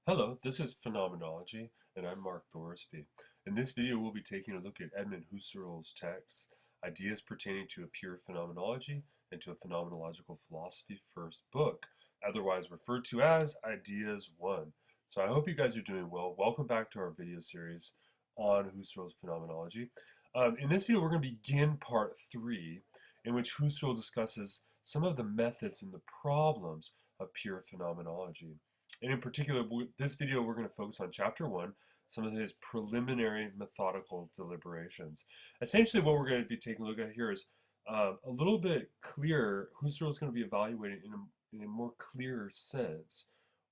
Hello, this is Phenomenology, and I'm Mark Thorsby. In this video, we'll be taking a look at Edmund Husserl's text, Ideas Pertaining to a Pure Phenomenology and to a Phenomenological Philosophy, first book, otherwise referred to as Ideas 1. So I hope you guys are doing well. Welcome back to our video series on Husserl's Phenomenology. In this video, we're going to begin part 3, in which Husserl discusses some of the methods and the problems of pure phenomenology. And in particular, this video, we're going to focus on chapter 1, some of his preliminary methodical deliberations. Essentially, what we're going to be taking a look at here is a little bit clearer. Husserl is going to be evaluating in a more clear sense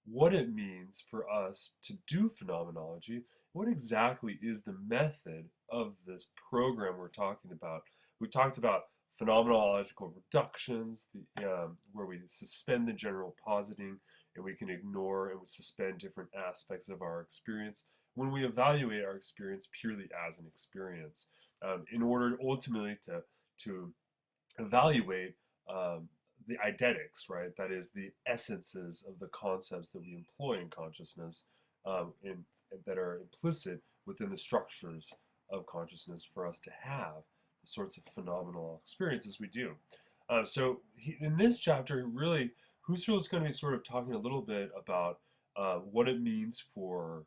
what it means for us to do phenomenology. What exactly is the method of this program we're talking about? We've talked about phenomenological reductions, where we suspend the general positing, and we can ignore and we suspend different aspects of our experience when we evaluate our experience purely as an experience, in order ultimately to evaluate the eidetics, right? That is the essences of the concepts that we employ in consciousness, that are implicit within the structures of consciousness for us to have the sorts of phenomenal experiences we do. In this chapter, really, Husserl is going to be sort of talking a little bit about what it means for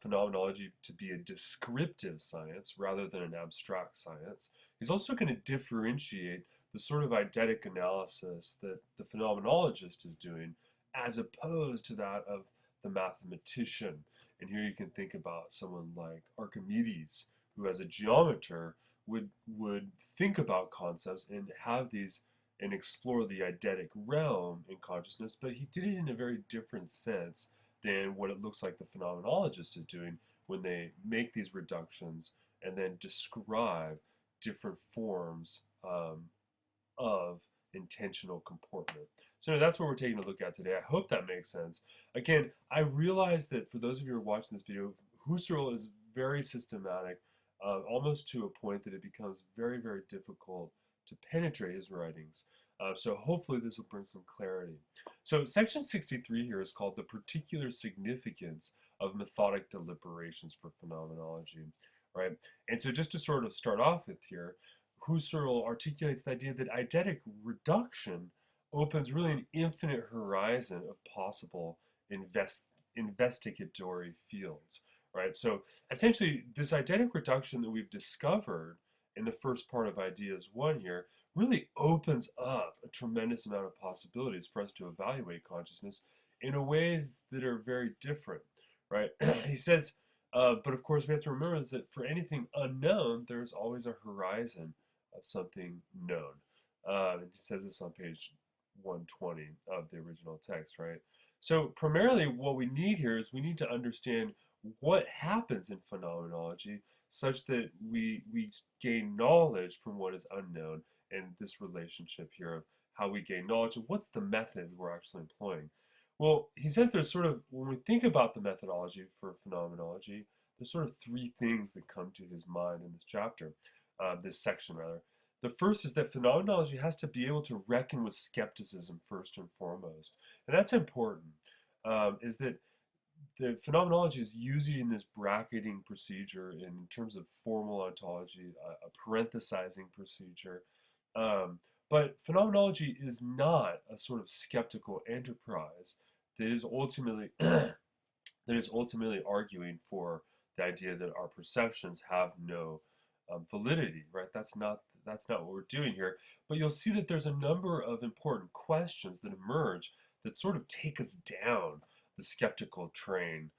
phenomenology to be a descriptive science rather than an abstract science. He's also going to differentiate the sort of eidetic analysis that the phenomenologist is doing as opposed to that of the mathematician. And here you can think about someone like Archimedes, who as a geometer would think about concepts and have these and explore the eidetic realm in consciousness, but he did it in a very different sense than what it looks like the phenomenologist is doing when they make these reductions and then describe different forms of intentional comportment. So that's what we're taking a look at today. I hope that makes sense. Again, I realize that for those of you who are watching this video, Husserl is very systematic, almost to a point that it becomes very, very difficult to penetrate his writings. So hopefully this will bring some clarity. So section 63 here is called The Particular Significance of Methodic Deliberations for Phenomenology, right? And so just to sort of start off with here, Husserl articulates the idea that eidetic reduction opens really an infinite horizon of possible investigatory fields, right? So essentially, this eidetic reduction that we've discovered in the first part of Ideas 1 here really opens up a tremendous amount of possibilities for us to evaluate consciousness in ways that are very different, right? He says, but of course we have to remember is that for anything unknown, there's always a horizon of something known. And he says this on page 120 of the original text, right? So primarily what we need here is we need to understand what happens in phenomenology such that we gain knowledge from what is unknown, and this relationship here of how we gain knowledge and what's the method we're actually employing. Well, he says there's sort of, when we think about the methodology for phenomenology, there's sort of three things that come to his mind in this chapter, this section rather. The first is that phenomenology has to be able to reckon with skepticism first and foremost. And that's important, is that the phenomenology is using this bracketing procedure in terms of formal ontology, a parenthesizing procedure. But phenomenology is not a sort of skeptical enterprise that is ultimately arguing for the idea that our perceptions have no validity, right? That's not what we're doing here. But you'll see that there's a number of important questions that emerge that sort of take us down the skeptical train,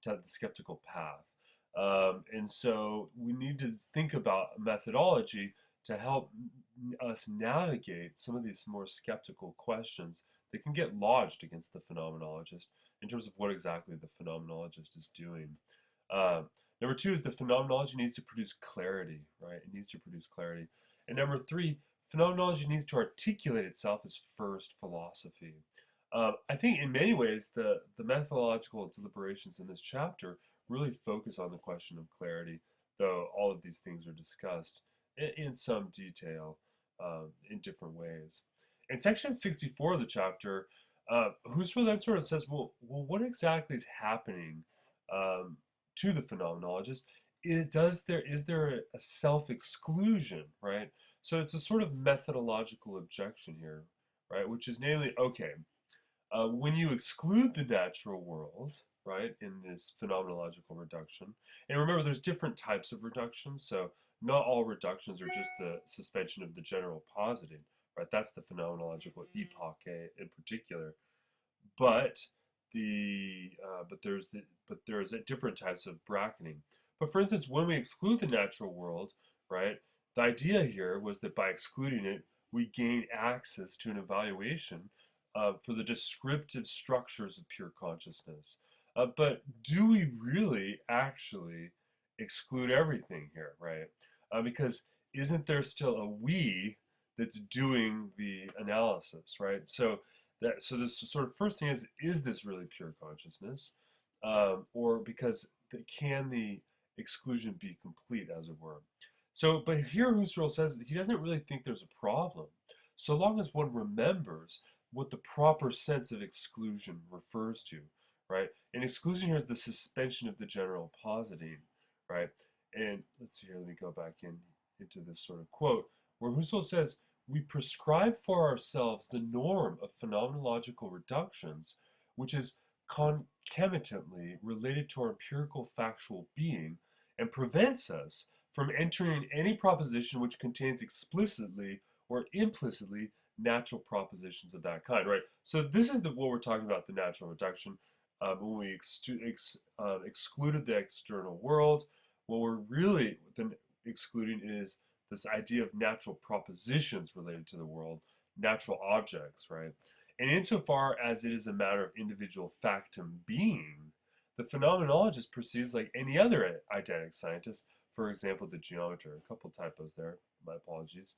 the skeptical path. And so we need to think about methodology to help us navigate some of these more skeptical questions that can get lodged against the phenomenologist in terms of what exactly the phenomenologist is doing. Number two is the phenomenology needs to produce clarity, right? It needs to produce clarity. And number three, phenomenology needs to articulate itself as first philosophy. I think in many ways the methodological deliberations in this chapter really focus on the question of clarity, though all of these things are discussed in some detail in different ways. In section 64 of the chapter, Husserl then sort of says, well, what exactly is happening um, to the phenomenologist? Is there a self-exclusion, right? So it's a sort of methodological objection here, right? Which is namely, okay, when you exclude the natural world, right, in this phenomenological reduction, and remember, there's different types of reductions, so not all reductions are just the suspension of the general positing, right? That's the phenomenological epoch in particular, but but there's different types of bracketing. But for instance, when we exclude the natural world, right, the idea here was that by excluding it, we gain access to an evaluation for the descriptive structures of pure consciousness. But do we really actually exclude everything here, right? Because isn't there still a we that's doing the analysis, right? So this sort of first thing is this really pure consciousness, or because can the exclusion be complete, as it were? So, but here Husserl says that he doesn't really think there's a problem, so long as one remembers what the proper sense of exclusion refers to, right? And exclusion here is the suspension of the general positing, right? And let's see here, let me go back into this sort of quote where Husserl says, we prescribe for ourselves the norm of phenomenological reductions, which is concomitantly related to our empirical factual being and prevents us from entering any proposition which contains explicitly or implicitly natural propositions of that kind, right? So this is what we're talking about, the natural reduction. When we excluded the external world, what we're really then excluding is this idea of natural propositions related to the world, natural objects, right? And insofar as it is a matter of individual factum being, the phenomenologist proceeds like any other eidetic scientist, for example, the geometer. A couple typos there, my apologies.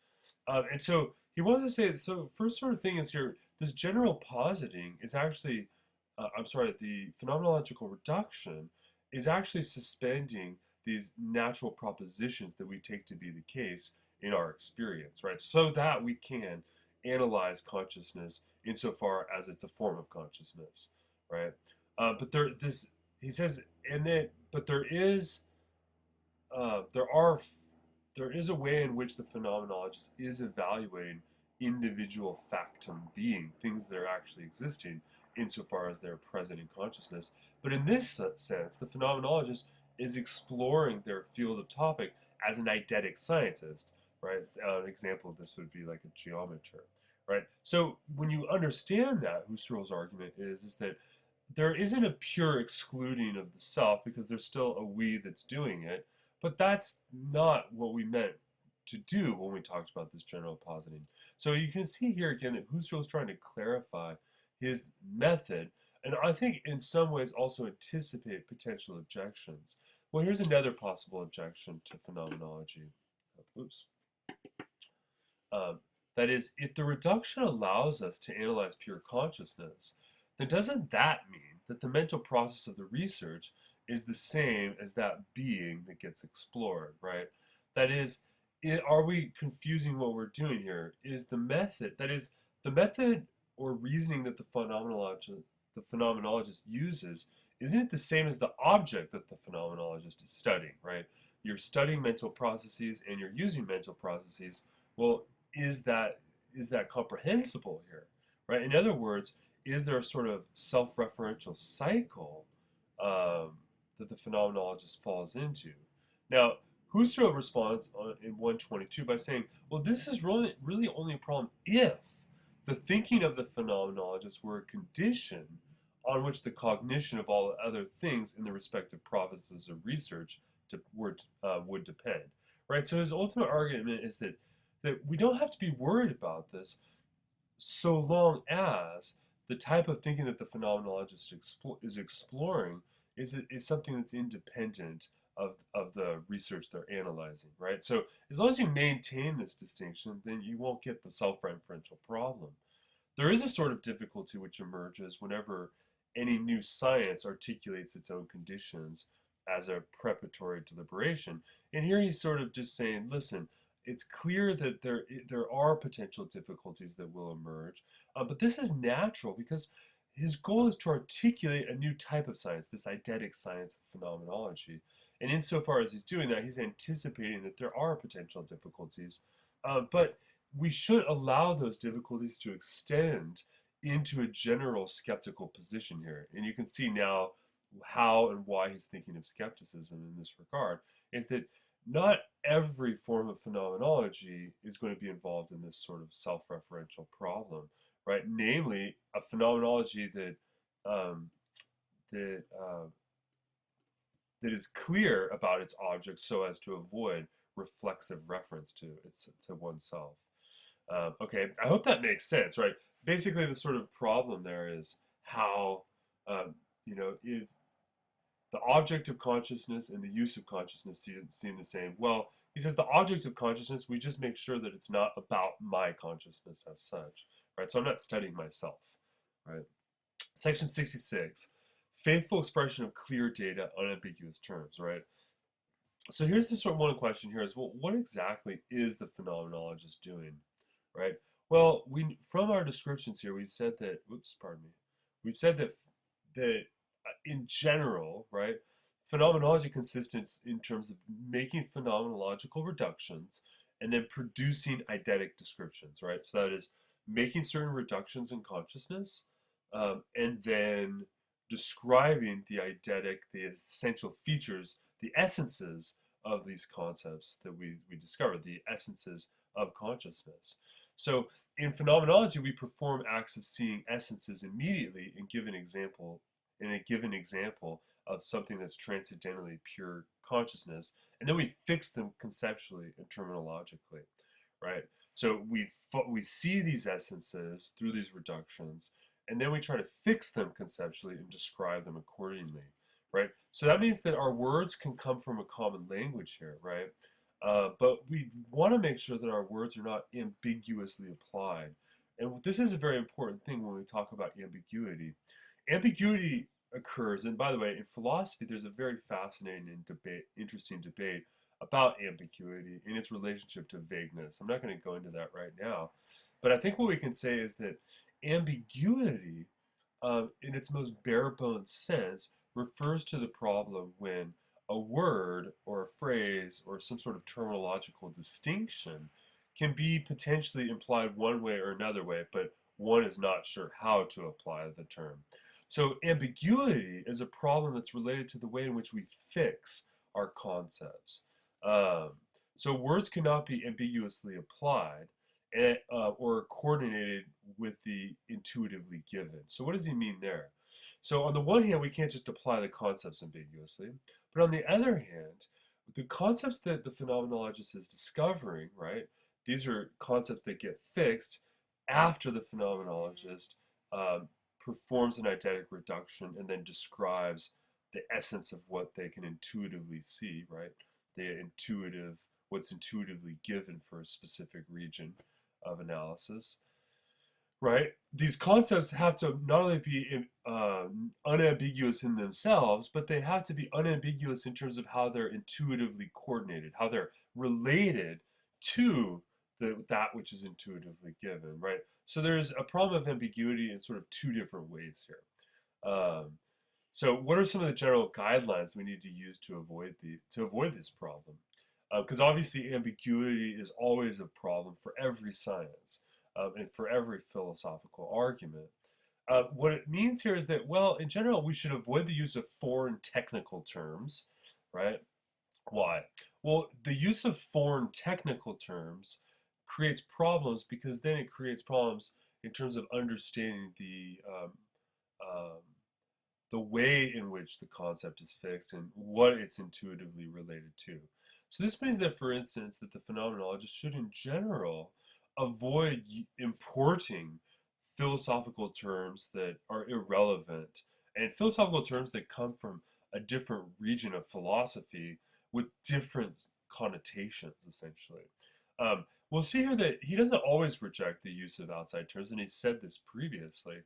And so he wants to say, so first sort of thing is here, this general positing is actually, the phenomenological reduction is actually suspending these natural propositions that we take to be the case in our experience, right? So that we can analyze consciousness insofar as it's a form of consciousness, right? But he says, and then, but uh, there are, there is a way in which the phenomenologist is evaluating individual factum being, things that are actually existing insofar as they're present in consciousness. But in this sense, the phenomenologist is exploring their field of topic as an eidetic scientist, right? An example of this would be like a geometer, right? So when you understand that, Husserl's argument is that there isn't a pure excluding of the self because there's still a we that's doing it, but that's not what we meant to do when we talked about this general positing. So you can see here again that Husserl is trying to clarify his method, and I think in some ways also anticipate potential objections. Well, here's another possible objection to phenomenology. Oops. That is, if the reduction allows us to analyze pure consciousness, then doesn't that mean that the mental process of the research is the same as that being that gets explored, right? That is, are we confusing what we're doing here? Is the method, that is, the method or reasoning that the phenomenologist uses, isn't it the same as the object that the phenomenologist is studying, right? You're studying mental processes and you're using mental processes. Well, is that comprehensible here, right? In other words, is there a sort of self-referential cycle that the phenomenologist falls into? Now, Husserl responds in 122 by saying, well, this is really only a problem if the thinking of the phenomenologist were a condition on which the cognition of all other things in the respective provinces of research would depend, right? So his ultimate argument is that we don't have to be worried about this so long as the type of thinking that the phenomenologist is exploring is something that's independent of the research they're analyzing, right? So as long as you maintain this distinction, then you won't get the self-referential problem. There is a sort of difficulty which emerges whenever any new science articulates its own conditions as a preparatory deliberation. And here he's sort of just saying, listen, it's clear that there are potential difficulties that will emerge, but this is natural because his goal is to articulate a new type of science, this eidetic science of phenomenology. And insofar as he's doing that, he's anticipating that there are potential difficulties, but we should allow those difficulties to extend into a general skeptical position here. And you can see now how and why he's thinking of skepticism in this regard, is that not every form of phenomenology is going to be involved in this sort of self-referential problem, right? Namely, a phenomenology um, that that is clear about its object so as to avoid reflexive reference to oneself. Okay, I hope that makes sense, right? Basically, the sort of problem there is how, if the object of consciousness and the use of consciousness seem the same. Well, he says the object of consciousness, we just make sure that it's not about my consciousness as such, right? So I'm not studying myself, right? Section 66, faithful expression of clear data, unambiguous terms, right? So here's the sort of one question here is, well, what exactly is the phenomenologist doing, right? Well, from our descriptions here, we've said that, we've said that in general, right, phenomenology consists in terms of making phenomenological reductions and then producing eidetic descriptions, right? So that is making certain reductions in consciousness, and then describing the eidetic, the essential features, the essences of these concepts that we discovered, the essences of consciousness. So in phenomenology, we perform acts of seeing essences immediately and give an example in a given example of something that's transcendentally pure consciousness, and then we fix them conceptually and terminologically, right? So we see these essences through these reductions, and then we try to fix them conceptually and describe them accordingly, right? So that means that our words can come from a common language here, right? But we want to make sure that our words are not ambiguously applied. And this is a very important thing when we talk about ambiguity. Ambiguity occurs, and by the way, in philosophy, there's a very fascinating and interesting debate about ambiguity and its relationship to vagueness. I'm not going to go into that right now, but I think what we can say is that ambiguity, in its most bare bones sense, refers to the problem when a word or a phrase or some sort of terminological distinction can be potentially implied one way or another way, but one is not sure how to apply the term. So ambiguity is a problem that's related to the way in which we fix our concepts. So words cannot be ambiguously applied or coordinated with the intuitively given. So what does he mean there? So on the one hand, we can't just apply the concepts ambiguously, but on the other hand, the concepts that the phenomenologist is discovering, right? These are concepts that get fixed after the phenomenologist performs an eidetic reduction and then describes the essence of what they can intuitively see, right? What's intuitively given for a specific region of analysis, right? These concepts have to not only be unambiguous in themselves, but they have to be unambiguous in terms of how they're intuitively coordinated, how they're related to that which is intuitively given, right? So there's a problem of ambiguity in sort of two different ways here. So what are some of the general guidelines we need to use to avoid this problem? Because obviously ambiguity is always a problem for every science and for every philosophical argument. What it means here is that, well, in general, we should avoid the use of foreign technical terms, right? Why? Well, the use of foreign technical terms creates problems because then it creates problems in terms of understanding the way in which the concept is fixed and what it's intuitively related to. So this means that, for instance, that the phenomenologist should, in general, avoid importing philosophical terms that are irrelevant and philosophical terms that come from a different region of philosophy with different connotations, essentially. We'll see here that he doesn't always reject the use of outside terms, and he said this previously.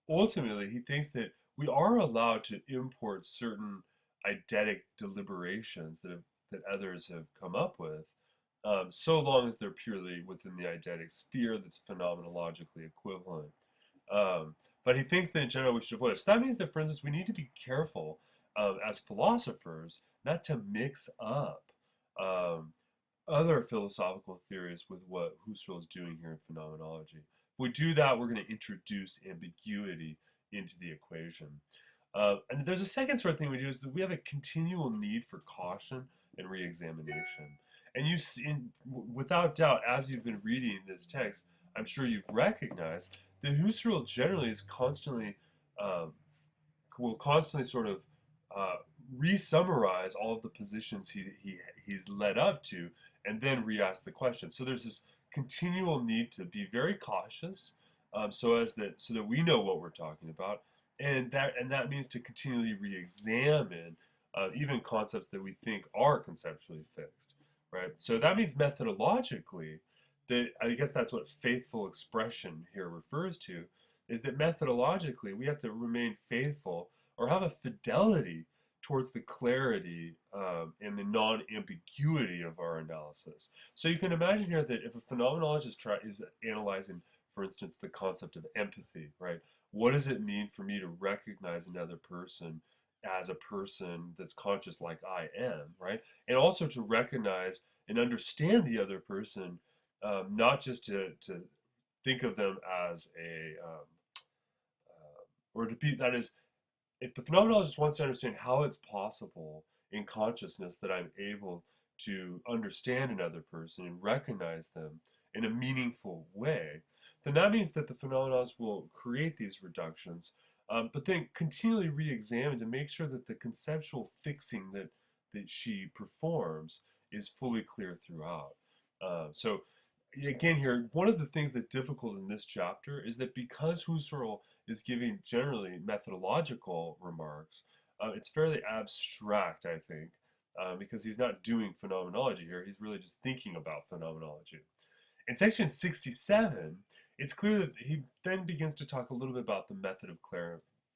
Ultimately, he thinks that we are allowed to import certain eidetic deliberations that others have come up with, so long as they're purely within the eidetic sphere that's phenomenologically equivalent. But he thinks that in general we should avoid it. So that means that, for instance, we need to be careful as philosophers not to mix up um, other philosophical theories with what Husserl is doing here in phenomenology. If we do that, we're going to introduce ambiguity into the equation. And there's a second sort of thing we do is that we have a continual need for caution and re-examination. And you see, without doubt, as you've been reading this text, I'm sure you've recognized that Husserl generally is constantly um, will constantly sort of uh, re-summarize all of the positions he's led up to, and then re-ask the question. So there's this continual need to be very cautious, so that we know what we're talking about, and that means to continually re-examine even concepts that we think are conceptually fixed, right? So that means methodologically, that I guess that's what faithful expression here refers to, is that methodologically we have to remain faithful or have a fidelity towards the clarity and the non-ambiguity of our analysis. So you can imagine here that if a phenomenologist is analyzing, for instance, the concept of empathy, right? What does it mean for me to recognize another person as a person that's conscious like I am, right? And also to recognize and understand the other person, not just to think of them as or to be, that is, if the phenomenologist wants to understand how it's possible in consciousness that I'm able to understand another person and recognize them in a meaningful way, then that means that the phenomenologist will create these reductions, but then continually re-examine to make sure that the conceptual fixing that she performs is fully clear throughout. So again here, one of the things that's difficult in this chapter is that because Husserl is giving generally methodological remarks, it's fairly abstract, I think, because he's not doing phenomenology here. He's really just thinking about phenomenology. In section 67, it's clear that he then begins to talk a little bit about the method of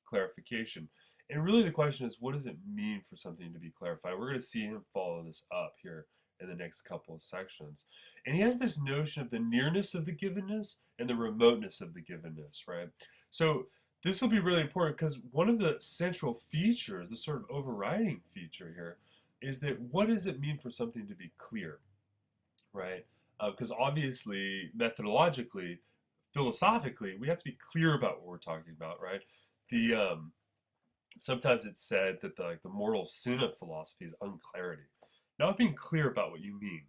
clarification. And really the question is, what does it mean for something to be clarified? We're going to see him follow this up here in the next couple of sections. And he has this notion of the nearness of the givenness and the remoteness of the givenness, right? So this will be really important because one of the central features, the sort of overriding feature here, is that what does it mean for something to be clear, right? Because obviously, methodologically, philosophically, we have to be clear about what we're talking about, right? The Sometimes it's said that the mortal sin of philosophy is unclarity, not being clear about what you mean,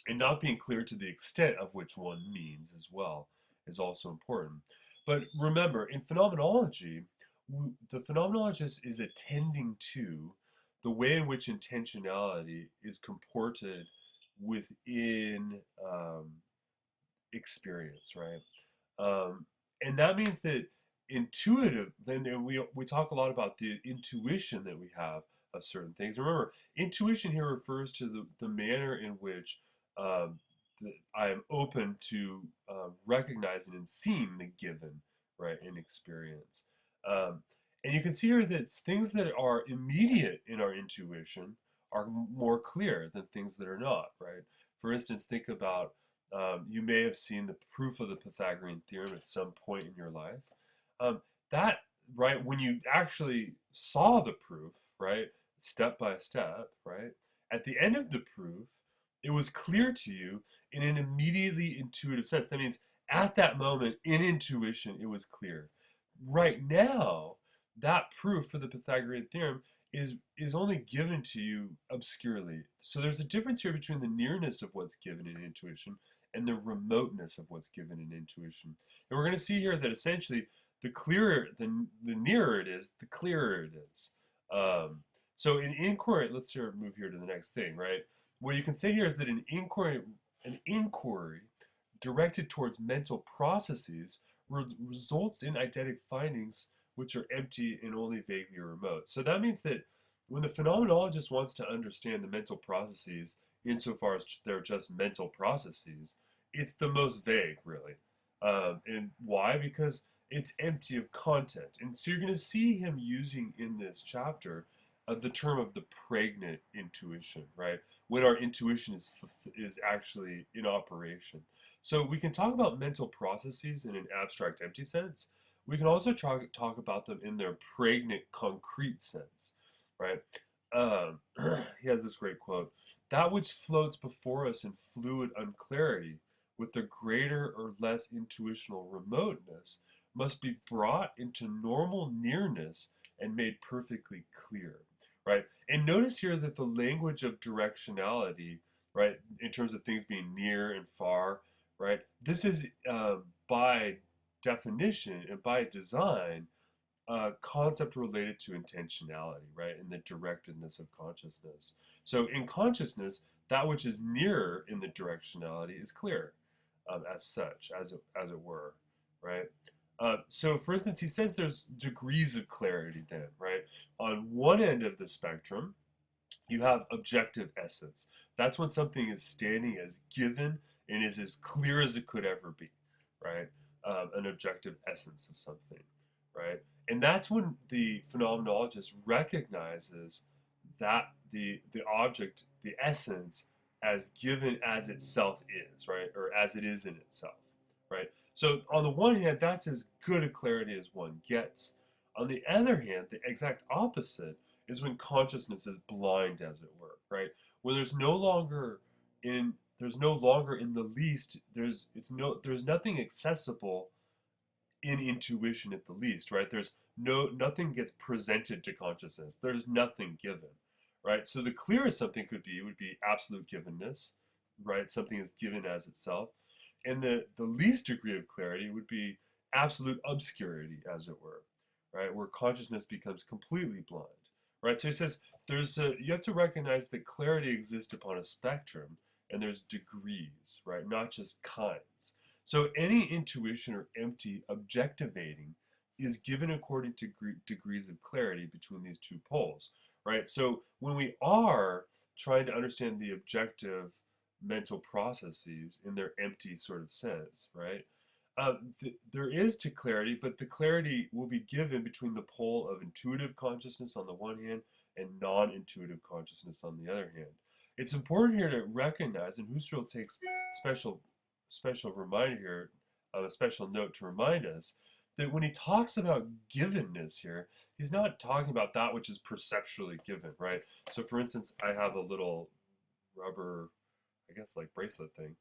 and not being clear to the extent of which one means as well is also important. But remember, in phenomenology, the phenomenologist is attending to the way in which intentionality is comported within experience, right? And that means that intuitive, then we talk a lot about the intuition that we have of certain things. Remember, intuition here refers to the manner in which I am open to recognizing and seeing the given, right, in experience. And you can see here that things that are immediate in our intuition are more clear than things that are not, right? For instance, think about you may have seen the proof of the Pythagorean theorem at some point in your life. That, right, when you actually saw the proof, right, step by step, right, at the end of the proof, it was clear to you in an immediately intuitive sense. That means at that moment, in intuition, it was clear. Right now, that proof for the Pythagorean theorem is only given to you obscurely. So there's a difference here between the nearness of what's given in intuition and the remoteness of what's given in intuition. And we're going to see here that essentially the clearer, the nearer it is, the clearer it is. So in inquiry, let's move here to the next thing, right? What you can say here is that an inquiry directed towards mental processes results in eidetic findings which are empty and only vaguely remote. So that means that when the phenomenologist wants to understand the mental processes, insofar as they're just mental processes, it's the most vague, really. And why? Because it's empty of content. And so you're going to see him using in this chapter the term of the pregnant intuition, right? When our intuition is actually in operation. So we can talk about mental processes in an abstract, empty sense. We can also talk about them in their pregnant, concrete sense, right? Um, he has this great quote: "That which floats before us in fluid unclarity, with the greater or less intuitional remoteness, must be brought into normal nearness and made perfectly clear." Right? And notice here that the language of directionality, right, in terms of things being near and far, right, this is by definition and by design a concept related to intentionality, right, and the directedness of consciousness. So in consciousness, that which is nearer in the directionality is clear, as such, as it were, right? So, for instance, he says there's degrees of clarity. Then, right, on one end of the spectrum, you have objective essence. That's when something is standing as given and is as clear as it could ever be, right? An objective essence of something, right? And that's when the phenomenologist recognizes that the object, the essence, as given as itself is, right? Or as it is in itself, right? So on the one hand, that's as good a clarity as one gets. On the other hand, the exact opposite is when consciousness is blind, as it were, right? Where there's no longer in the least there's nothing accessible in intuition at the least, right? There's nothing gets presented to consciousness. There's nothing given, right? So the clearest something could be would be absolute givenness, right? Something is given as itself. And the least degree of clarity would be absolute obscurity, as it were, right? Where consciousness becomes completely blind, right? So he says you have to recognize that clarity exists upon a spectrum and there's degrees, right? Not just kinds. So any intuition or empty objectivating is given according to degrees of clarity between these two poles, right? So when we are trying to understand the objective mental processes in their empty sort of sense, right? There is to clarity, but the clarity will be given between the pole of intuitive consciousness on the one hand and non-intuitive consciousness on the other hand. It's important here to recognize, and Husserl takes special reminder here, a special note to remind us that when he talks about givenness here, he's not talking about that which is perceptually given, right? So, for instance, I have a little rubber, I guess, like bracelet thing,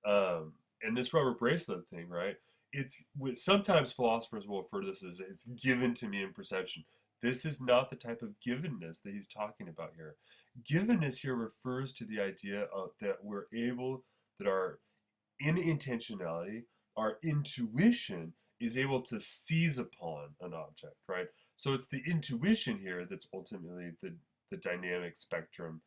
and this rubber bracelet thing, right? It's sometimes philosophers will refer to this as it's given to me in perception. This is not the type of givenness that he's talking about here. Givenness here refers to the idea of that we're able, that our in intentionality, our intuition is able to seize upon an object, right? So it's the intuition here that's ultimately the dynamic spectrum,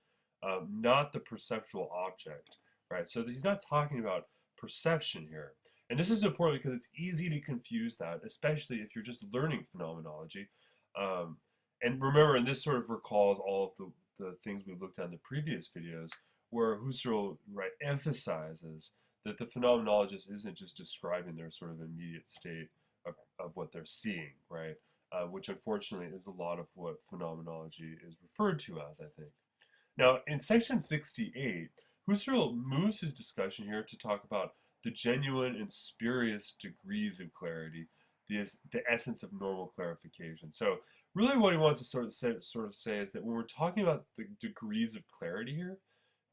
not the perceptual object, right? So he's not talking about perception here. And this is important because it's easy to confuse that, especially if you're just learning phenomenology. And remember, and this sort of recalls all of the things we've looked at in the previous videos, where Husserl, right, emphasizes that the phenomenologist isn't just describing their sort of immediate state of what they're seeing, right? Which unfortunately is a lot of what phenomenology is referred to as, I think. Now, in section 68, Husserl moves his discussion here to talk about the genuine and spurious degrees of clarity, the essence of normal clarification. So really what he wants to sort of say is that when we're talking about the degrees of clarity here,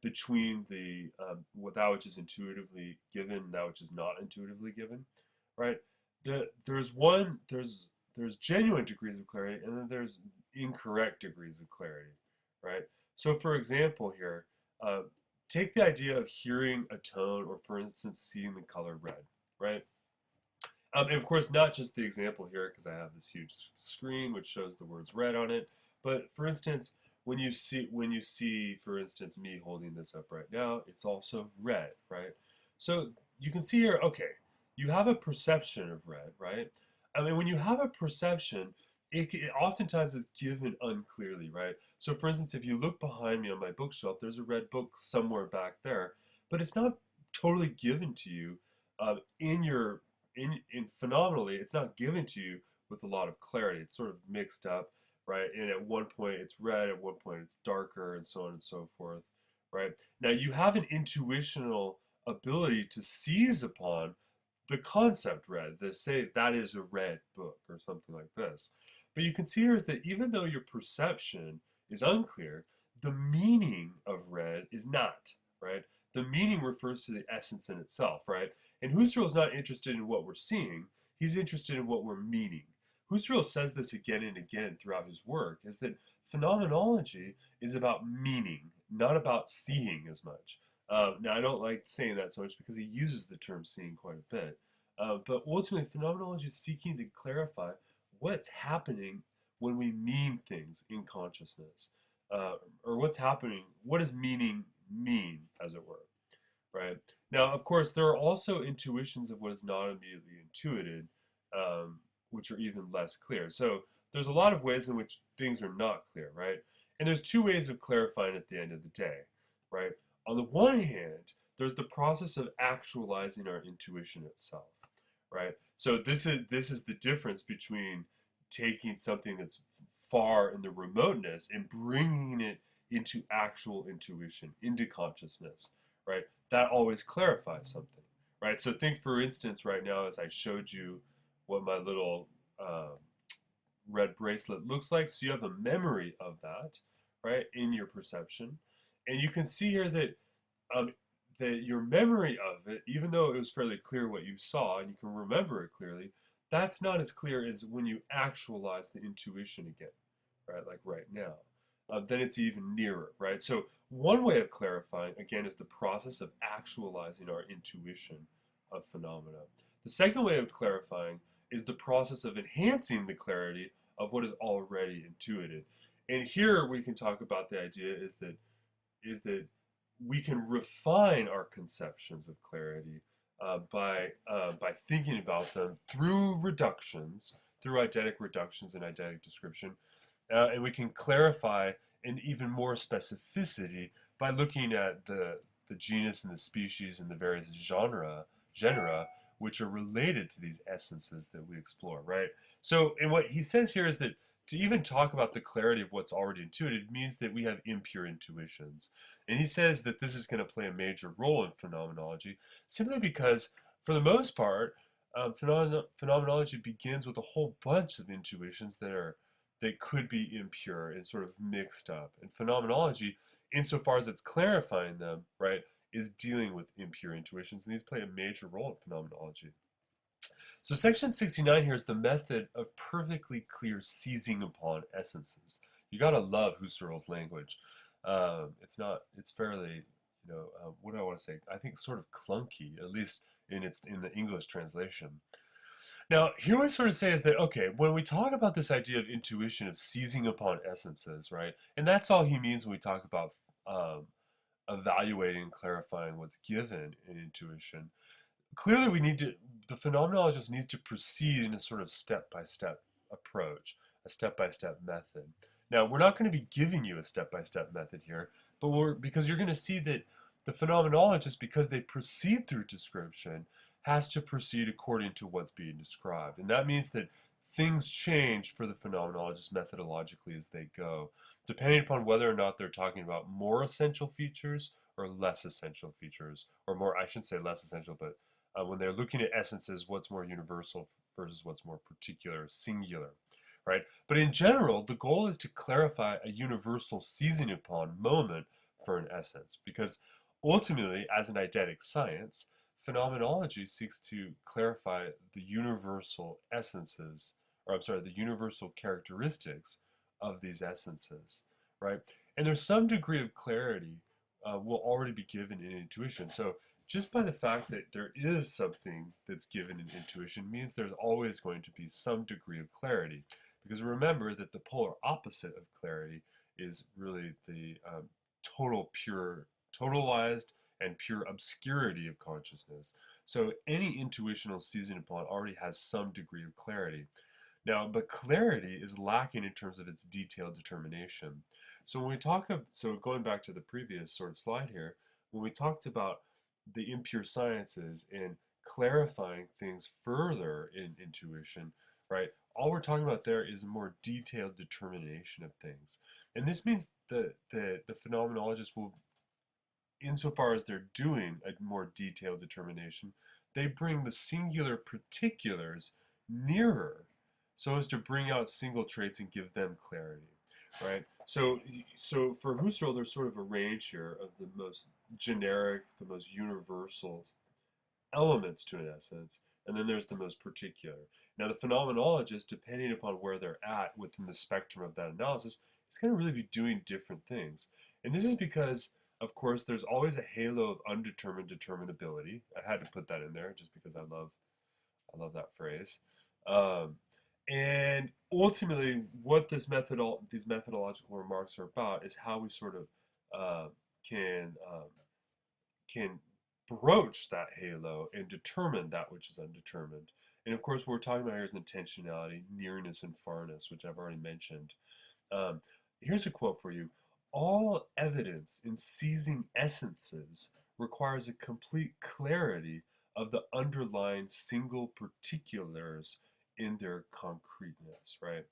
between that which is intuitively given and that which is not intuitively given, right? There's genuine degrees of clarity, and then there's incorrect degrees of clarity, right? So for example here, take the idea of hearing a tone, or for instance, seeing the color red, right? And of course, not just the example here, because I have this huge screen which shows the words red on it, but for instance, when you see, for instance, me holding this up right now, it's also red, right? So you can see here, okay, you have a perception of red, right? I mean, when you have a perception, it oftentimes is given unclearly, right? So for instance, if you look behind me on my bookshelf, there's a red book somewhere back there, but it's not totally given to you in phenomenally, it's not given to you with a lot of clarity. It's sort of mixed up, right? And at one point it's red, at one point it's darker, and so on and so forth, right? Now you have an intuitional ability to seize upon the concept red, to say that is a red book or something like this. But you can see here is that even though your perception is unclear, the meaning of red is not, right? The meaning refers to the essence in itself, right? And Husserl is not interested in what we're seeing, he's interested in what we're meaning. Husserl says this again and again throughout his work, is that phenomenology is about meaning, not about seeing as much. Now, I don't like saying that so much because he uses the term seeing quite a bit. But ultimately, phenomenology is seeking to clarify what's happening when we mean things in consciousness. Or what's happening, what does meaning mean, as it were, right? Now, of course, there are also intuitions of what is not immediately intuited, which are even less clear. So there's a lot of ways in which things are not clear, right? And there's two ways of clarifying at the end of the day, right? On the one hand, there's the process of actualizing our intuition itself, right? So this is the difference between taking something that's far in the remoteness and bringing it into actual intuition, into consciousness, right? That always clarifies something, right? So think, for instance, right now, as I showed you what my little red bracelet looks like. So you have a memory of that, right, in your perception. And you can see here that that your memory of it, even though it was fairly clear what you saw and you can remember it clearly, that's not as clear as when you actualize the intuition again, right, like right now. Then it's even nearer, right? So one way of clarifying, again, is the process of actualizing our intuition of phenomena. The second way of clarifying is the process of enhancing the clarity of what is already intuited. And here we can talk about the idea is that we can refine our conceptions of clarity by thinking about them through reductions, through eidetic reductions and eidetic description, and we can clarify in even more specificity by looking at the genus and the species and the various genera which are related to these essences that we explore, right? So, and what he says here is that to even talk about the clarity of what's already intuited means that we have impure intuitions. And he says that this is going to play a major role in phenomenology simply because, for the most part, phenomenology begins with a whole bunch of intuitions that could be impure and sort of mixed up. And phenomenology, insofar as it's clarifying them, right, is dealing with impure intuitions, and these play a major role in phenomenology. So section 69 here is the method of perfectly clear seizing upon essences. You gotta love Husserl's language. It's fairly, what do I want to say? I think sort of clunky, at least in the English translation. Now, here what I sort of say is that, okay, when we talk about this idea of intuition, of seizing upon essences, right, and that's all he means when we talk about evaluating and clarifying what's given in intuition. Clearly, the phenomenologist needs to proceed in a sort of step-by-step approach, a step-by-step method. Now, we're not going to be giving you a step-by-step method here, but because you're going to see that the phenomenologist, because they proceed through description, has to proceed according to what's being described. And that means that things change for the phenomenologist methodologically as they go, depending upon whether or not they're talking about more essential features or less essential features, or more, I shouldn't say less essential, but when they're looking at essences, what's more universal versus what's more particular, singular, right? But in general, the goal is to clarify a universal seizing upon moment for an essence, because ultimately, as an eidetic science, phenomenology seeks to clarify the universal essences, or I'm sorry, the universal characteristics of these essences, right? And there's some degree of clarity will already be given in intuition. So just by the fact that there is something that's given in intuition means there's always going to be some degree of clarity. Because remember that the polar opposite of clarity is really the totalized and pure obscurity of consciousness. So any intuitional seizing upon already has some degree of clarity. Now, but clarity is lacking in terms of its detailed determination. So when we so going back to the previous sort of slide here, when we talked about the impure sciences and clarifying things further in intuition, right? All we're talking about there is a more detailed determination of things. And this means that the phenomenologists will, insofar as they're doing a more detailed determination, they bring the singular particulars nearer so as to bring out single traits and give them clarity, right? So for Husserl, there's sort of a range here of the most generic, the most universal elements to an essence, and then there's the most particular. Now, the phenomenologist, depending upon where they're at within the spectrum of that analysis, is going to really be doing different things. And this is because, of course, there's always a halo of undetermined determinability. I had to put that in there just because I love that phrase. Um, and ultimately, what these methodological remarks are about is how we sort of can can broach that halo and determine that which is undetermined. And of course, what we're talking about here is intentionality, nearness, and farness, which I've already mentioned. Um, Here's a quote for you. All evidence in seizing essences requires a complete clarity of the underlying single particulars in their concreteness, right?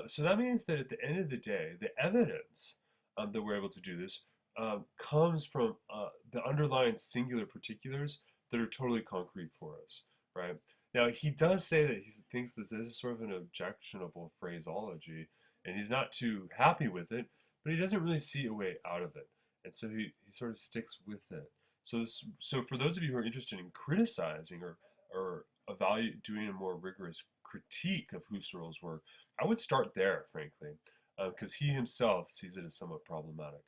So that means that at the end of the day, the evidence that we're able to do this comes from the underlying singular particulars that are totally concrete for us, right? Now, he does say that he thinks that this is sort of an objectionable phraseology, and he's not too happy with it, but he doesn't really see a way out of it. And so he sort of sticks with it. So for those of you who are interested in criticizing or doing a more rigorous critique of Husserl's work, I would start there, frankly, because he himself sees it as somewhat problematic.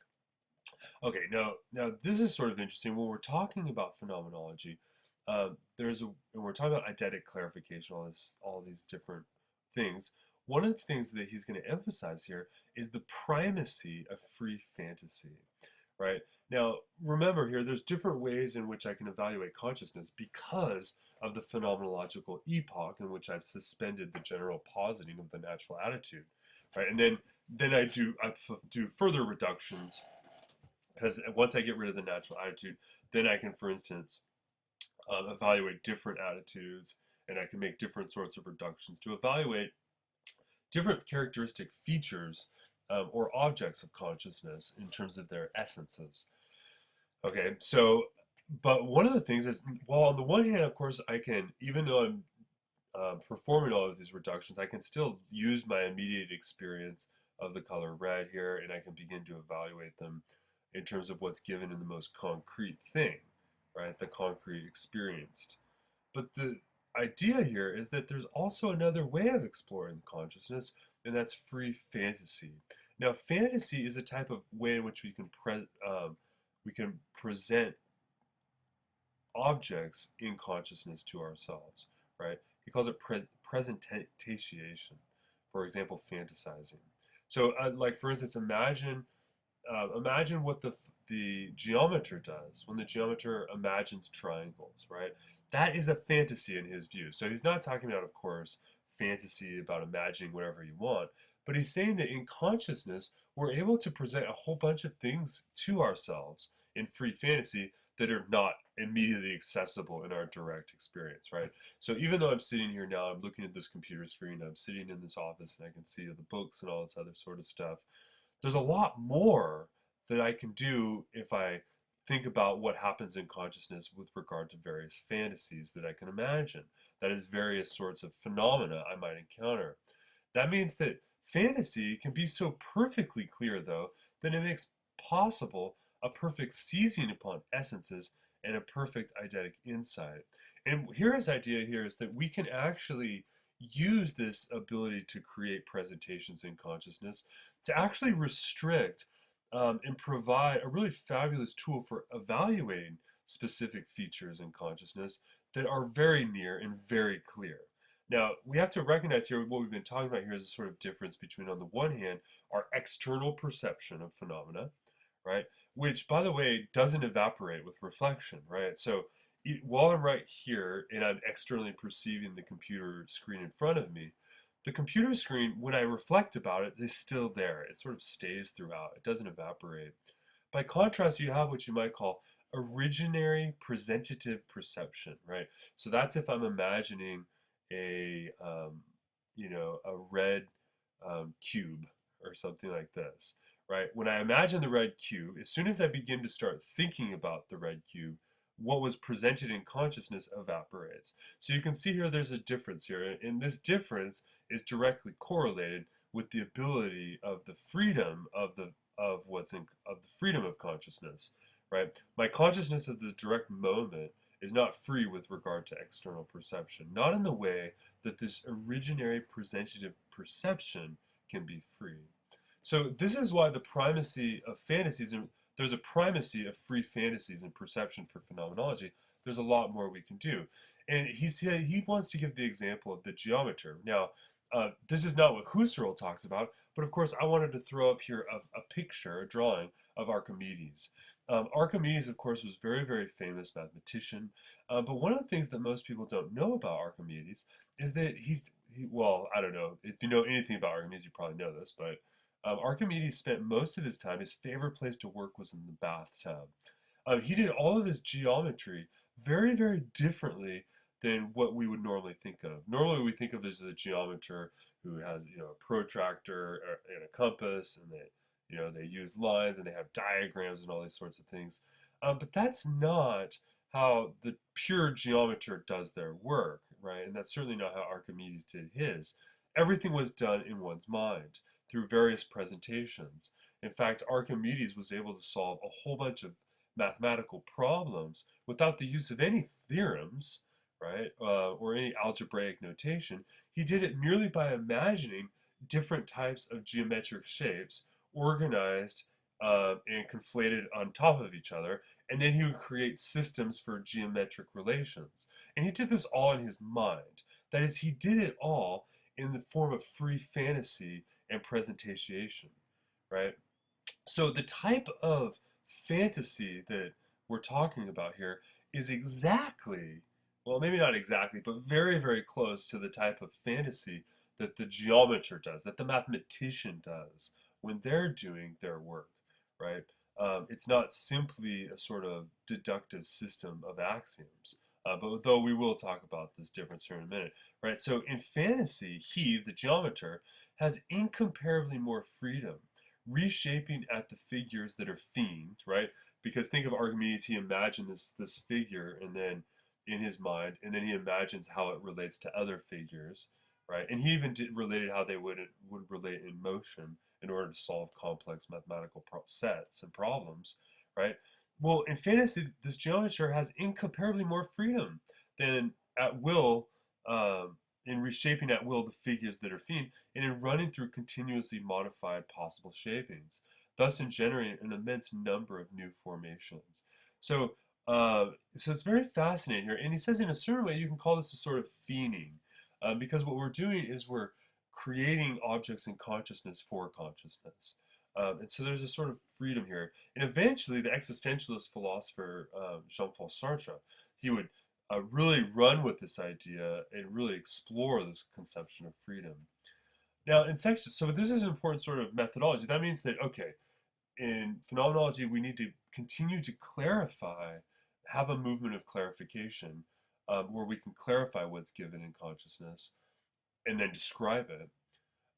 Okay, now this is sort of interesting. When we're talking about phenomenology, and we're talking about eidetic clarification, all these different things. One of the things that he's going to emphasize here is the primacy of free fantasy, right? Now, remember here, there's different ways in which I can evaluate consciousness because of the phenomenological epoch in which I've suspended the general positing of the natural attitude, right? And then I do further reductions because once I get rid of the natural attitude, then I can, for instance, evaluate different attitudes, and I can make different sorts of reductions to evaluate different characteristic features or objects of consciousness in terms of their essences. Okay, so, but one of the things is, well, on the one hand, of course, I can, even though I'm performing all of these reductions, I can still use my immediate experience of the color red here, and I can begin to evaluate them in terms of what's given in the most concrete thing, right? The concrete experienced. But the idea here is that there's also another way of exploring consciousness, and that's free fantasy. Now, fantasy is a type of way in which we can present objects in consciousness to ourselves, right? He calls it presentation. For example, fantasizing. So, like for instance, imagine what the geometer does when the geometer imagines triangles, right? That is a fantasy in his view. So he's not talking about, of course, fantasy about imagining whatever you want, but he's saying that in consciousness, we're able to present a whole bunch of things to ourselves in free fantasy that are not immediately accessible in our direct experience, right? So even though I'm sitting here now, I'm looking at this computer screen, I'm sitting in this office, and I can see the books and all this other sort of stuff. There's a lot more that I can do if I think about what happens in consciousness with regard to various fantasies that I can imagine. That is, various sorts of phenomena I might encounter. That means that fantasy can be so perfectly clear, though, that it makes possible a perfect seizing upon essences and a perfect eidetic insight. And here his idea here is that we can actually use this ability to create presentations in consciousness to actually restrict and provide a really fabulous tool for evaluating specific features in consciousness that are very near and very clear. Now, we have to recognize here what we've been talking about here is a sort of difference between, on the one hand, our external perception of phenomena, right? Which, by the way, doesn't evaporate with reflection, right? So while I'm right here and I'm externally perceiving the computer screen in front of me, the computer screen, when I reflect about it, is still there. It sort of stays throughout. It doesn't evaporate. By contrast, you have what you might call originating presentative perception, right? So that's if I'm imagining a, a red cube or something like this, right? When I imagine the red cube, as soon as I begin to start thinking about the red cube, what was presented in consciousness evaporates. So you can see here there's a difference here, and this difference is directly correlated with the ability of the freedom of the freedom of consciousness, right? My consciousness of the direct moment is not free with regard to external perception, not in the way that this originary presentative perception can be free. So this is why the primacy of fantasies, and there's a primacy of free fantasies and perception for phenomenology. There's a lot more we can do. And he wants to give the example of the geometer. Now, this is not what Husserl talks about, but of course I wanted to throw up here a picture, a drawing of Archimedes. Archimedes, of course, was very, very famous mathematician. But one of the things that most people don't know about Archimedes is that well, I don't know. If you know anything about Archimedes, you probably know this, but Archimedes spent most of his time, his favorite place to work was in the bathtub. He did all of his geometry very, very differently than what we would normally think of. Normally we think of as a geometer who has, a protractor and a compass, and they use lines and they have diagrams and all these sorts of things. But that's not how the pure geometer does their work, right? And that's certainly not how Archimedes did his. Everything was done in one's mind through various presentations. In fact, Archimedes was able to solve a whole bunch of mathematical problems without the use of any theorems, right, or any algebraic notation. He did it merely by imagining different types of geometric shapes organized and conflated on top of each other, and then he would create systems for geometric relations. And he did this all in his mind. That is, he did it all in the form of free fantasy and presentation, right? So the type of fantasy that we're talking about here is exactly, well, maybe not exactly, but very, very close to the type of fantasy that the geometer does, that the mathematician does when they're doing their work, right? It's not simply a sort of deductive system of axioms, but though we will talk about this difference here in a minute, right? So in fantasy, he, the geometer, has incomparably more freedom, reshaping at the figures that are fiend, right? Because think of Archimedes, he imagined this figure, and then in his mind, and then he imagines how it relates to other figures, right? And he even related how they would relate in motion in order to solve complex mathematical sets and problems, right? Well, in fantasy, this geometer has incomparably more freedom than at will, in reshaping at will the figures that are fiend, and in running through continuously modified possible shapings, thus in generating an immense number of new formations. So, so it's very fascinating here, and he says in a certain way you can call this a sort of fiending, because what we're doing is we're creating objects in consciousness for consciousness. And so there's a sort of freedom here. And eventually, the existentialist philosopher Jean-Paul Sartre, he would really run with this idea and really explore this conception of freedom. Now, so this is an important sort of methodology. That means that, okay, in phenomenology, we need to continue to clarify, have a movement of clarification, where we can clarify what's given in consciousness and then describe it.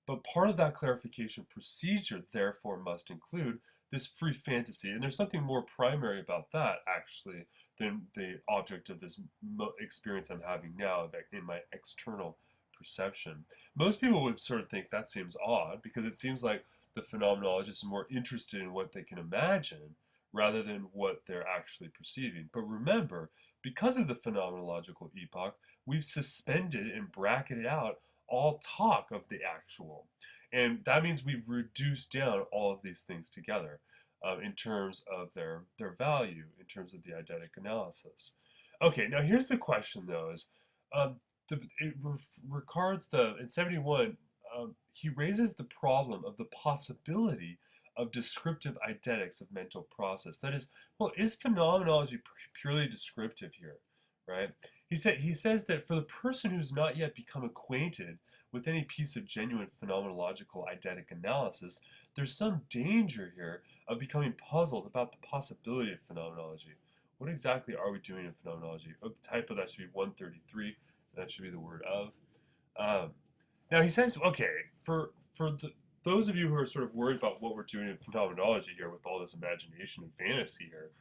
But part of that clarification procedure, therefore, must include this free fantasy. And there's something more primary about that, actually, than the object of this experience I'm having now in my external perception. Most people would sort of think that seems odd, because it seems like the phenomenologist is more interested in what they can imagine rather than what they're actually perceiving. But remember, because of the phenomenological epoch, we've suspended and bracketed out all talk of the actual. And that means we've reduced down all of these things together in terms of their value, in terms of the eidetic analysis. Okay, now here's the question though, is it regards in 71, he raises the problem of the possibility of descriptive eidetics of mental process. That is, well, is phenomenology purely descriptive here, right? He says that for the person who's not yet become acquainted with any piece of genuine phenomenological eidetic analysis, there's some danger here of becoming puzzled about the possibility of phenomenology. What exactly are we doing in phenomenology? A typo, that should be 133, and that should be the word of. Now he says, okay, those of you who are sort of worried about what we're doing in phenomenology here with all this imagination and fantasy here,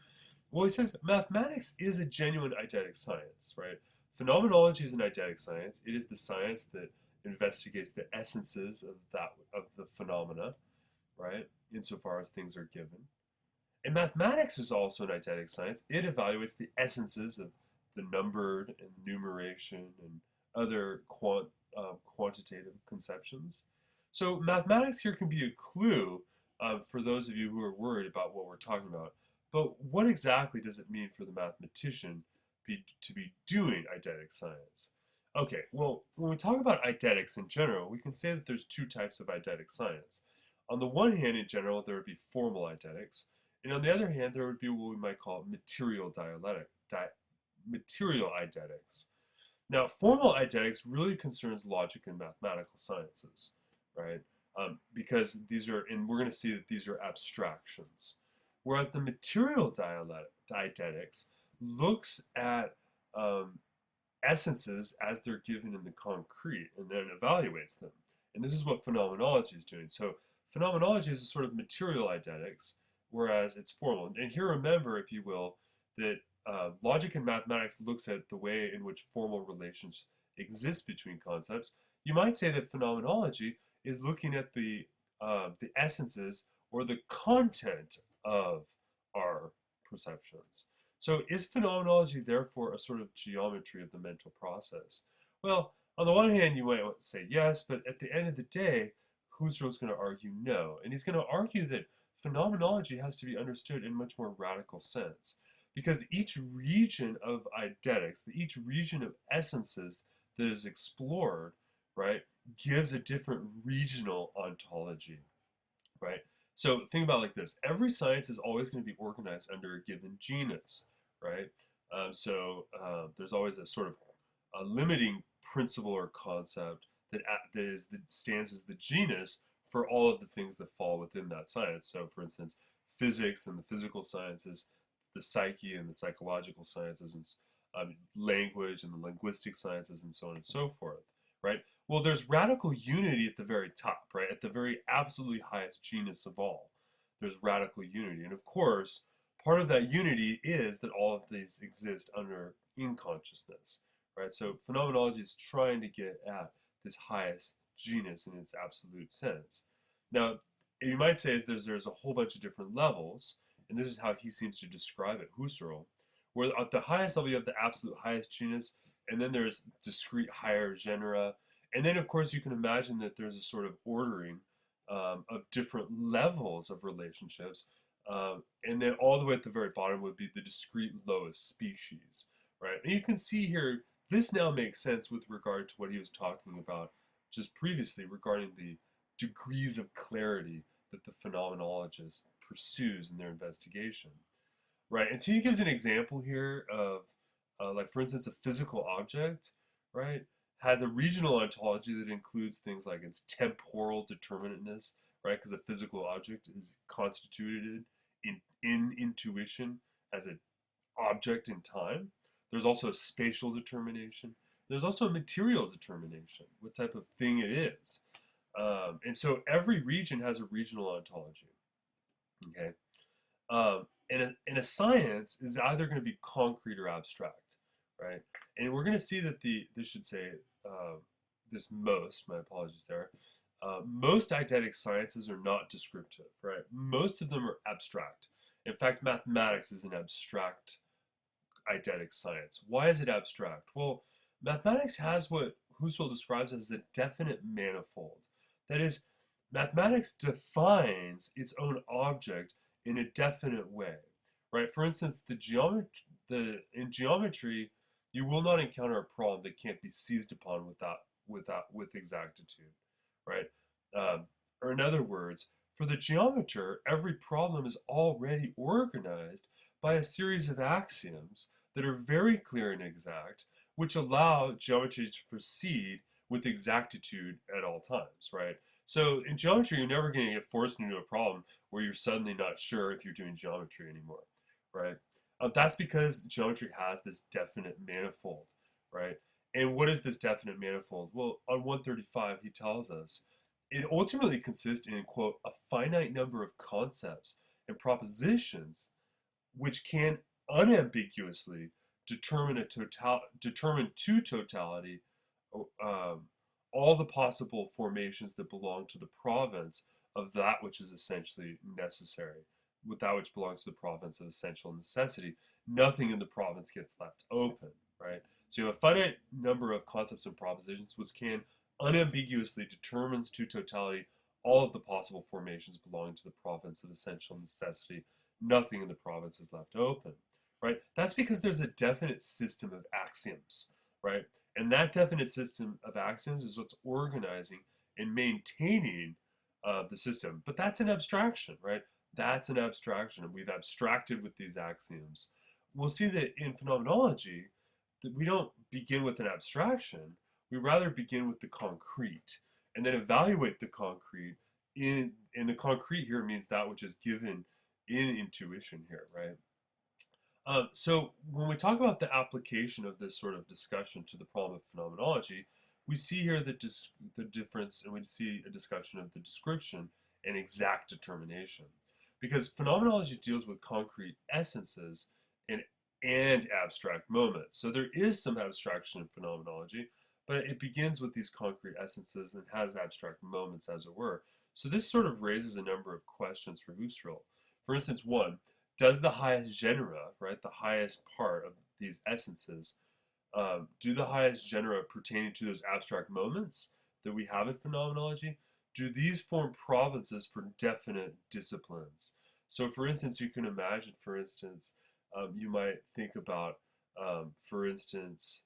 well, he says mathematics is a genuine eidetic science, right? Phenomenology is an eidetic science. It is the science that investigates the essences of the phenomena, right? Insofar as things are given. And mathematics is also an eidetic science. It evaluates the essences of the numbered and numeration and other quantitative conceptions. So mathematics here can be a clue for those of you who are worried about what we're talking about. But what exactly does it mean for the mathematician to be doing eidetic science? Okay, well, when we talk about eidetics in general, we can say that there's two types of eidetic science. On the one hand, in general, there would be formal eidetics, and on the other hand, there would be what we might call material eidetics. Now, formal eidetics really concerns logic and mathematical sciences, right? Because these are, and we're going to see that these are abstractions. Whereas the material diedetics looks at essences as they're given in the concrete and then evaluates them. And this is what phenomenology is doing. So phenomenology is a sort of material eidetics, whereas it's formal. And here remember, if you will, that logic and mathematics looks at the way in which formal relations exist between concepts. You might say that phenomenology is looking at the essences or the content of our perceptions. So is phenomenology therefore a sort of geometry of the mental process? Well, on the one hand, you might want to say yes, but at the end of the day, Husserl is going to argue no. And he's going to argue that phenomenology has to be understood in a much more radical sense. Because each region of eidetics, each region of essences that is explored, right, gives a different regional ontology, right? So think about it like this. Every science is always going to be organized under a given genus, right? There's always a sort of a limiting principle or concept that stands as the genus for all of the things that fall within that science. So for instance, physics and the physical sciences, the psyche and the psychological sciences, and language and the linguistic sciences, and so on and so forth, right? Well, there's radical unity at the very top, right? At the very absolutely highest genus of all, there's radical unity. And of course, part of that unity is that all of these exist in consciousness, right? So phenomenology is trying to get at this highest genus in its absolute sense. Now, you might say is there's a whole bunch of different levels, and this is how he seems to describe it, Husserl, where at the highest level you have the absolute highest genus, and then there's discrete higher genera, and then of course you can imagine that there's a sort of ordering of different levels of relationships, and then all the way at the very bottom would be the discrete lowest species, right? And you can see here, this now makes sense with regard to what he was talking about just previously regarding the degrees of clarity that the phenomenologist pursues in their investigation, right? And so he gives an example here of, like for instance, a physical object, right, has a regional ontology that includes things like its temporal determinateness, right, because a physical object is constituted in intuition as an object in time. There's also a spatial determination. There's also a material determination, what type of thing it is. And so every region has a regional ontology. Okay, and a science is either going to be concrete or abstract, right? And we're going to see that my apologies there. Most eidetic sciences are not descriptive, right? Most of them are abstract. In fact, mathematics is an abstract eidetic science. Why is it abstract? Well, mathematics has what Husserl describes as a definite manifold. That is, mathematics defines its own object in a definite way, right? For instance, in geometry, you will not encounter a problem that can't be seized upon with exactitude, right? Or in other words, for the geometer, every problem is already organized by a series of axioms that are very clear and exact, which allow geometry to proceed with exactitude at all times, right? So in geometry, you're never going to get forced into a problem where you're suddenly not sure if you're doing geometry anymore, right? That's because geometry has this definite manifold, right? And what is this definite manifold? Well, on 135, he tells us it ultimately consists in, quote, a finite number of concepts and propositions which can unambiguously determine to totality um, all the possible formations that belong to the province of that which is essentially necessary, with that which belongs to the province of essential necessity. Nothing in the province gets left open, right? So you have a finite number of concepts and propositions which can unambiguously determines to totality all of the possible formations belonging to the province of essential necessity. Nothing in the province is left open, right? That's because there's a definite system of axioms, right? And that definite system of axioms is what's organizing and maintaining the system. But that's an abstraction, right? That's an abstraction, and we've abstracted with these axioms. We'll see that in phenomenology, that we don't begin with an abstraction. We rather begin with the concrete, and then evaluate the concrete. In the concrete here means that which is given in intuition here, right? So when we talk about the application of this sort of discussion to the problem of phenomenology, we see here the difference, and we see a discussion of the description and exact determination. Because phenomenology deals with concrete essences and abstract moments. So there is some abstraction in phenomenology, but it begins with these concrete essences and has abstract moments, as it were. So this sort of raises a number of questions for Husserl. For instance, one, does the highest genera, right, the highest part of these essences, do the highest genera pertaining to those abstract moments that we have in phenomenology, do these form provinces for definite disciplines? So for instance, you can imagine, for instance, you might think about, for instance,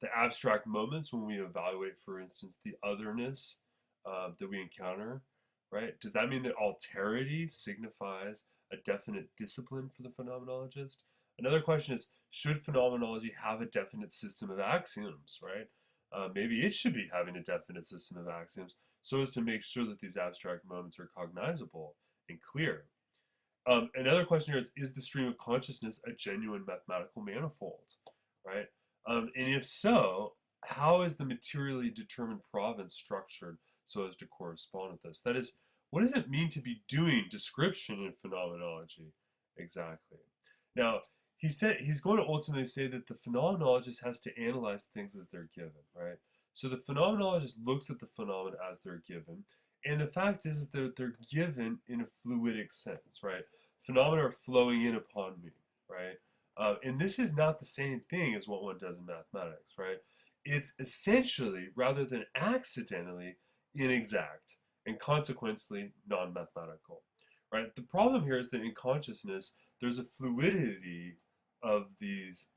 the abstract moments when we evaluate, for instance, the otherness that we encounter, right? Does that mean that alterity signifies a definite discipline for the phenomenologist? Another question is, should phenomenology have a definite system of axioms, right? Maybe it should be having a definite system of axioms so as to make sure that these abstract moments are cognizable and clear. Another question here is the stream of consciousness a genuine mathematical manifold, right? And if so, how is the materially determined province structured so as to correspond with this? That is, what does it mean to be doing description in phenomenology? Exactly. Now, he's going to ultimately say that the phenomenologist has to analyze things as they're given, right? So the phenomenologist looks at the phenomena as they're given, and the fact is that they're given in a fluidic sense, right? Phenomena are flowing in upon me, right? And this is not the same thing as what one does in mathematics, right? It's essentially, rather than accidentally, inexact and consequently non-mathematical, right? The problem here is that in consciousness, there's a fluidity of these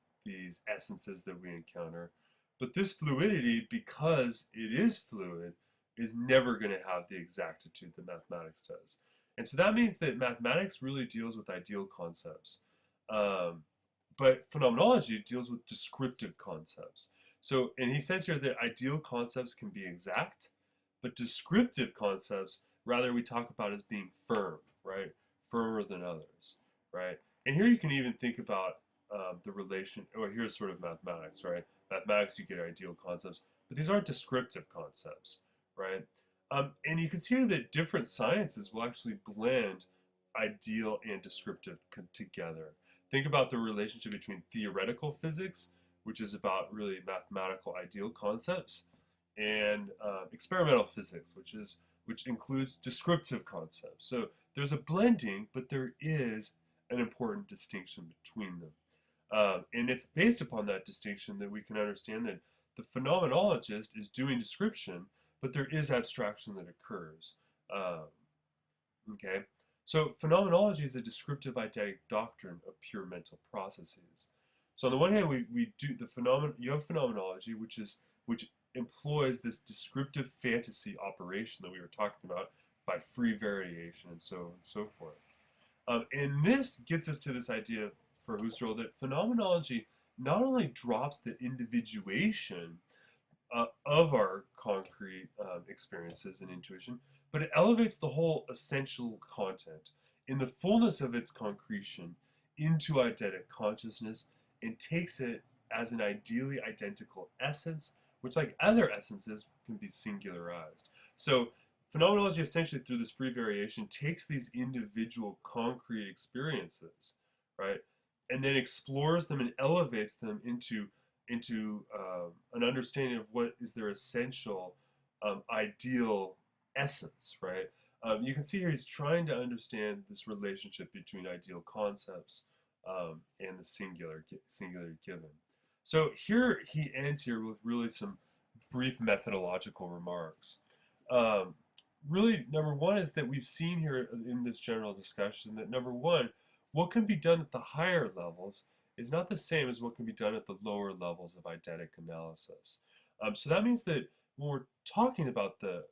essences that we encounter, but this fluidity, because it is fluid, is never going to have the exactitude that mathematics does. And so that means that mathematics really deals with ideal concepts. But phenomenology deals with descriptive concepts. So, and he says here that ideal concepts can be exact, but descriptive concepts, rather we talk about as being firm, right? Firmer than others, right? And here you can even think about the relation, or here's sort of mathematics, right? Mathematics, you get ideal concepts, but these aren't descriptive concepts, right? And you can see here that different sciences will actually blend ideal and descriptive together. Think about the relationship between theoretical physics, which is about really mathematical ideal concepts, and experimental physics, which includes descriptive concepts. So there's a blending, but there is an important distinction between them. And it's based upon that distinction that we can understand that the phenomenologist is doing description, but there is abstraction that occurs. Okay, so phenomenology is a descriptive eidetic doctrine of pure mental processes. So on the one hand, we do the you have phenomenology, which employs this descriptive fantasy operation that we were talking about by free variation and so on and so forth. And this gets us to this idea for Husserl that phenomenology not only drops the individuation of our concrete experiences and intuition, but it elevates the whole essential content in the fullness of its concretion into eidetic consciousness and takes it as an ideally identical essence, which, like other essences, can be singularized. So phenomenology essentially, through this free variation, takes these individual concrete experiences, right, and then explores them and elevates them into an understanding of what is their essential ideal essence, right? You can see here he's trying to understand this relationship between ideal concepts and the singular given. So here he ends here with really some brief methodological remarks. Really, number one is that we've seen here in this general discussion that, number one, what can be done at the higher levels is not the same as what can be done at the lower levels of eidetic analysis. So that means that when we're talking about the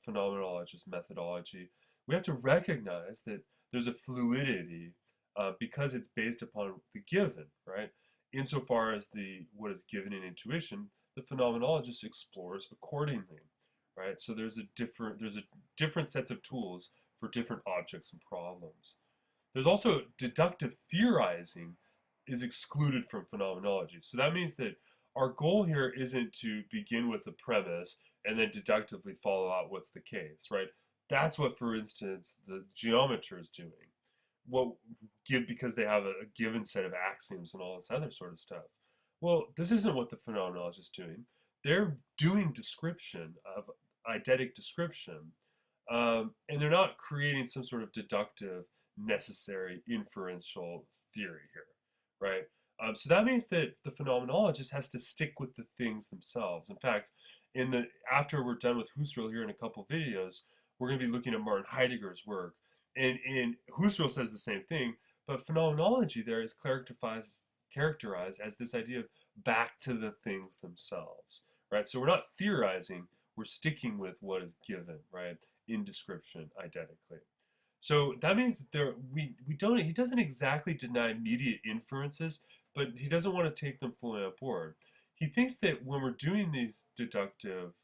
phenomenologist methodology, we have to recognize that there's a fluidity because it's based upon the given, right? Insofar as what is given in intuition, the phenomenologist explores accordingly, right? So there's a different sets of tools for different objects and problems. There's also deductive theorizing is excluded from phenomenology. So that means that our goal here isn't to begin with a premise and then deductively follow out what's the case, right? That's what, for instance, the geometer is doing. Because they have a given set of axioms and all this other sort of stuff. Well, this isn't what the phenomenologist is doing. They're doing description of eidetic description, and they're not creating some sort of deductive, necessary, inferential theory here, right? So that means that the phenomenologist has to stick with the things themselves. In fact, after we're done with Husserl here in a couple videos, we're going to be looking at Martin Heidegger's work. And Husserl says the same thing, but phenomenology there is characterized as this idea of back to the things themselves, right? So we're not theorizing, we're sticking with what is given, right, in description eidetically. So that means he doesn't exactly deny immediate inferences, but he doesn't want to take them fully on board. He thinks that when we're doing these deductive,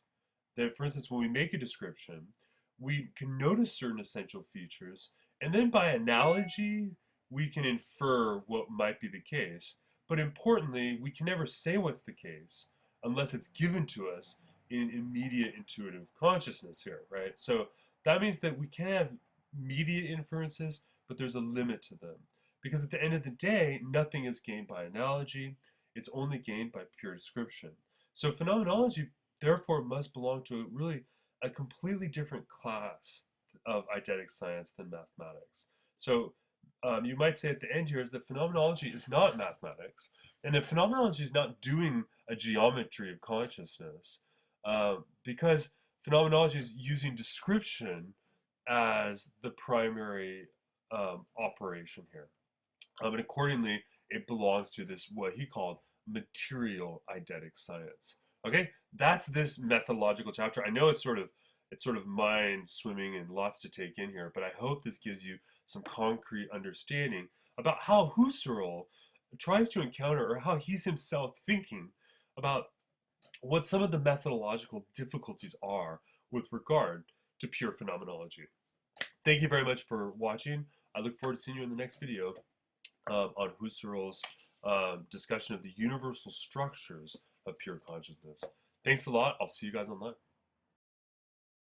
that for instance, when we make a description, we can notice certain essential features, and then by analogy, we can infer what might be the case. But importantly, we can never say what's the case unless it's given to us in immediate intuitive consciousness here, right? So that means that we can have immediate inferences, but there's a limit to them. Because at the end of the day, nothing is gained by analogy. It's only gained by pure description. So phenomenology, therefore, must belong to a completely different class of eidetic science than mathematics. So you might say at the end here is that phenomenology is not mathematics, and that phenomenology is not doing a geometry of consciousness, because phenomenology is using description as the primary operation here. And accordingly, it belongs to this, what he called material eidetic science. Okay, that's this methodological chapter. I know it's sort of mind swimming and lots to take in here, but I hope this gives you some concrete understanding about how Husserl tries to encounter, or how he's himself thinking about what some of the methodological difficulties are with regard to pure phenomenology. Thank you very much for watching. I look forward to seeing you in the next video on Husserl's discussion of the universal structures of pure consciousness. Thanks a lot. I'll see you guys online.